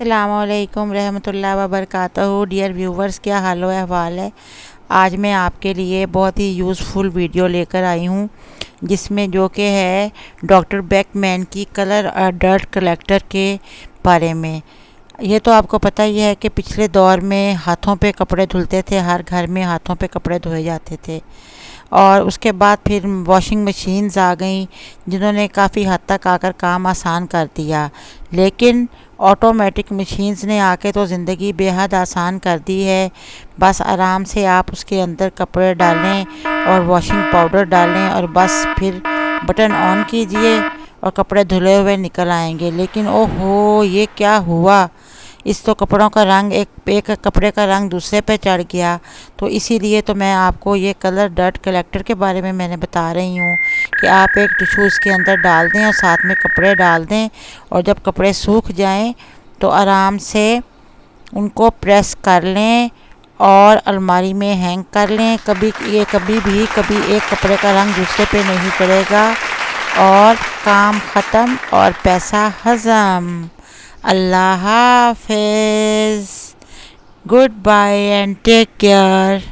अस्सलामुअलैकुम रहमतुल्लाहि व बरकातहू। डियर व्यूवर्स, क्या हाल अहवाल है। आज मैं आपके लिए बहुत ही यूज़फुल वीडियो लेकर आई हूँ, जिसमें जो कि है डॉक्टर बेकमैन की कलर और डर्ट कलेक्टर के बारे में। ये तो आपको पता ही है कि पिछले दौर में हाथों पे कपड़े धुलते थे, हर घर में हाथों पे कपड़े धोए जाते थे। और उसके बाद फिर वॉशिंग मशीन्स आ गई, जिन्होंने काफ़ी हद तक आकर काम आसान कर दिया। लेकिन ऑटोमेटिक मशीन्स ने आके तो ज़िंदगी बेहद आसान कर दी है। बस आराम से आप उसके अंदर कपड़े डालें और वॉशिंग पाउडर डालें और बस फिर बटन ऑन कीजिए और कपड़े धुले हुए निकल आएंगे। लेकिन ओहो, ये क्या हुआ, इस तो कपड़ों का रंग एक कपड़े का रंग दूसरे पे चढ़ गया। तो इसीलिए तो मैं आपको ये कलर डर्ट कलेक्टर के बारे में मैंने बता रही हूँ कि आप एक टिश्यू इसके अंदर डाल दें और साथ में कपड़े डाल दें, और जब कपड़े सूख जाएं तो आराम से उनको प्रेस कर लें और अलमारी में हैंग कर लें। कभी एक कपड़े का रंग दूसरे पे नहीं चढ़ेगा और काम ख़त्म और पैसा हज़म। अल्लाह हाफ़िज़, goodbye and take care.